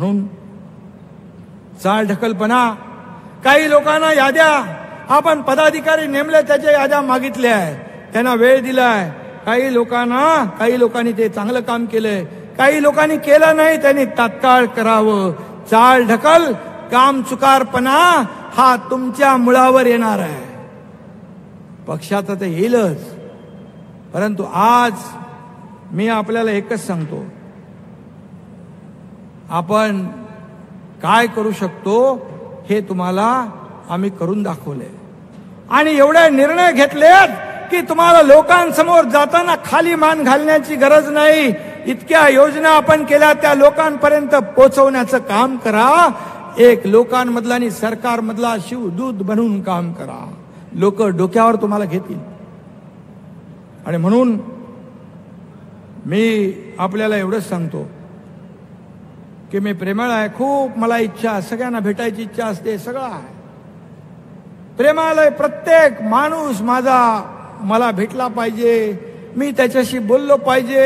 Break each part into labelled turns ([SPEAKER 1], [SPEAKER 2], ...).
[SPEAKER 1] म्हणून चालढकलपणा, काही लोकांना याद्या आपण पदाधिकारी नेमले, त्याच्या याद्या मागितल्या आहे, त्यांना वेळ दिलाय. काही लोकांनी ते चांगलं काम केलंय, काही लोकांनी केलं नाही, त्यांनी तात्काळ करावं. चालढकल, काम चुकारपणा हा तुमच्या मुळावर येणार आहे. पक्षाचं ते येईलच, परंतु आज मी आपल्याला एकच सांगतो, आपण काय करू शकतो हे तुम्हाला आम्ही करून दाखवले. आणि एवढे निर्णय घेतलेत की तुम्हाला लोकांसमोर जाताना खाली मान घालण्याची गरज नाही. इतक्या योजना आपण केल्या, त्या लोकांपर्यंत पोहोचवण्याचं काम करा. एक लोकांमधला आणि सरकारमधला शिवदूत बनून काम करा. लोक डोक्यावर तुम्हाला घेतील. आणि म्हणून मी आपल्याला एवढंच सांगतो की मी प्रेमळ आहे. खूप मला इच्छा, सगळ्यांना भेटायची इच्छा असते, सगळं आहे. प्रेमालय प्रत्येक माणूस मला भेटला पाहिजे, मी त्याच्याशी बोललो पाहिजे,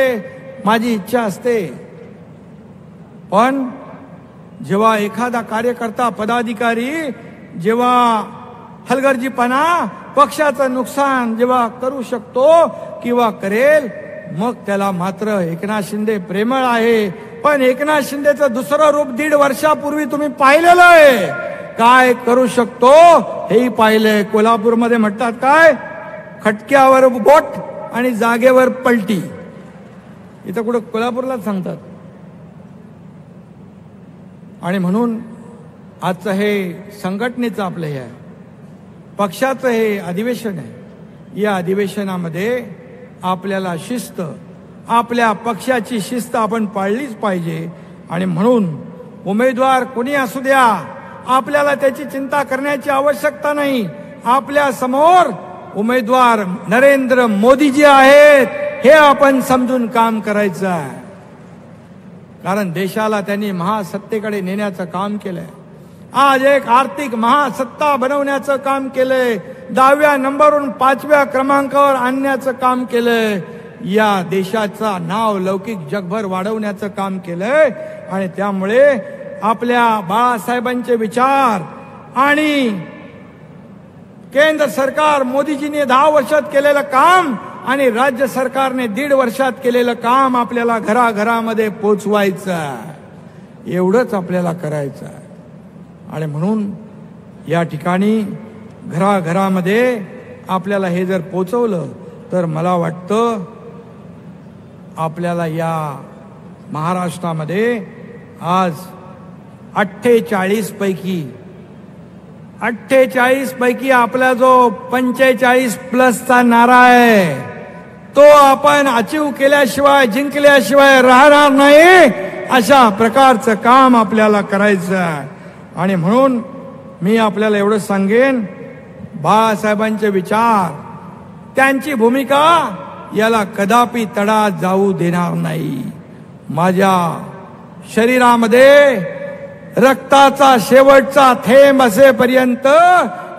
[SPEAKER 1] माझी इच्छा असते. पण जेव्हा एखादा कार्यकर्ता, पदाधिकारी जेव्हा हलगर्जीपणा, पक्षाचं नुकसान जेव्हा करू शकतो किंवा करेल, मग त्याला मात्र एकनाथ शिंदे प्रेमळ आहे. पण एकनाथ शिंदेचं दुसरं रूप 1.5 वर्षापूर्वी तुम्ही पाहिलेलं आहे. काय करू शकतो हेही पाहिलंय. कोल्हापूरमध्ये म्हणतात काय, खटक्यावर बोट आणि जागेवर पलटी. इथं कुठं कोल्हापूरलाच सांगतात. आणि म्हणून आजचं हे संघटनेचं आपलं हे आहे, पक्षाचं हे अधिवेशन आहे. या अधिवेशनामध्ये आपल्याला शिस्त, आपल्या पक्षाची शिस्त आपण पाळलीच पाहिजे. आणि म्हणून उमेदवार कोणी असू द्या, आपल्याला त्याची चिंता करण्याची आवश्यकता नाही. आपल्या समोर उमेदवार नरेंद्र मोदीजी आहेत, हे आपण समजून काम करायचं आहे. कारण देशाला त्यांनी महासत्तेकडे नेण्याचं काम केलंय. आज एक आर्थिक महासत्ता बनवण्याचं काम केलंय. 10व्या नंबरवरून 5व्या क्रमांकावर आणण्याचं काम केलंय. या देशाचा नाव लौकिक जगभर वाढवण्याचं काम केलंय. आणि त्यामुळे आपल्या बाळासाहेबांचे विचार आणि केंद्र सरकार मोदीजींनी 10 वर्षात केलेलं काम आणि राज्य सरकारने 1.5 वर्षात केलेलं काम आपल्याला घराघरामध्ये पोचवायचं आहे. एवढंच आपल्याला करायचं आहे. आणि म्हणून या ठिकाणी घराघरामध्ये आपल्याला हे जर पोचवलं तर मला वाटतं आपल्याला या महाराष्ट्रामध्ये आज 48 पैकी आपला जो 45+ नारा आहे तो आपण अचीव केल्याशिवाय, जिंकल्याशिवाय राहणार नाही. अशा प्रकारचं काम आपल्याला करायचं आहे. आणि म्हणून मी आपल्याला एवढं सांगेन, बाळासाहेबांचे विचार, त्यांची भूमिका याला कदापि तडा जाऊ देणार नाही. माझ्या शरीरामध्ये रक्ताचा शेवटचा थेंब असेपर्यंत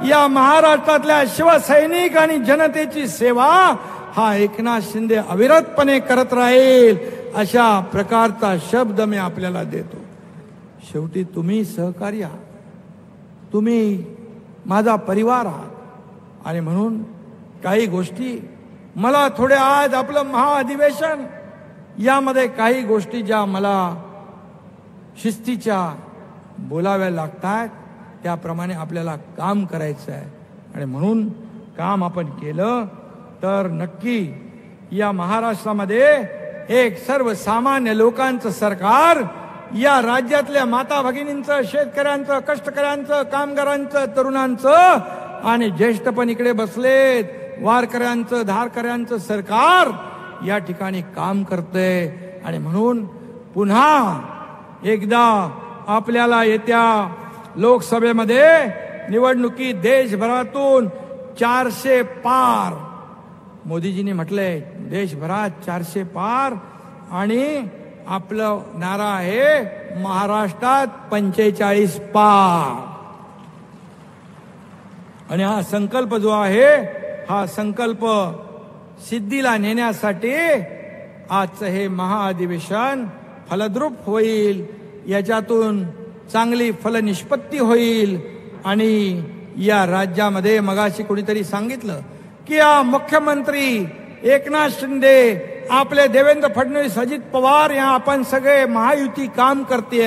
[SPEAKER 1] या महाराष्ट्रातल्या शिवसैनिक आणि जनतेची सेवा हा एकनाथ शिंदे अविरतपणे करत राहील. अशा प्रकारचा शब्द मी आपल्याला देतो. शेवटी तुम्ही सहकारी आहात, तुम्ही माझा परिवार आहात. आणि म्हणून काही गोष्टी मला थोड्या, आज आपलं महाअधिवेशन यामध्ये काही गोष्टी ज्या मला शिस्तीच्या बोलाव्या लागतात, त्याप्रमाणे आपल्याला काम करायचं आहे. आणि म्हणून काम आपण केलं तर नक्की या महाराष्ट्रामध्ये एक सर्वसामान्य लोकांचं सरकार, या राज्यातल्या माता भगिनींचं, शेतकऱ्यांचं, कष्टकऱ्यांचं, कामगारांचं, तरुणांचं आणि ज्येष्ठ पण इकडे बसलेत, वारकऱ्यांचं, धारकऱ्यांचं सरकार या ठिकाणी काम करतंय. आणि म्हणून पुन्हा एकदा आपल्याला येत्या लोकसभेमध्ये निवडणुकीत देशभरातून 400 पार, मोदीजींनी म्हटलंय देशभरात 400 पार. आणि आपलं नारा आहे महाराष्ट्रात 45 पार. आणि हा संकल्प जो आहे, हा संकल्प सिद्धीला नेण्यासाठी आजचं हे महाअधिवेशन फलद्रूप होईल याच्यातून चांगली फलनिष्पत्ती होईल आणि या राज्यामध्ये मगाशी कोणीतरी सांगितलं की या मुख्यमंत्री एकनाथ शिंदे आपले देवेंद्र फडणवीस अजित पवार या आपण सगळे महायुती काम करते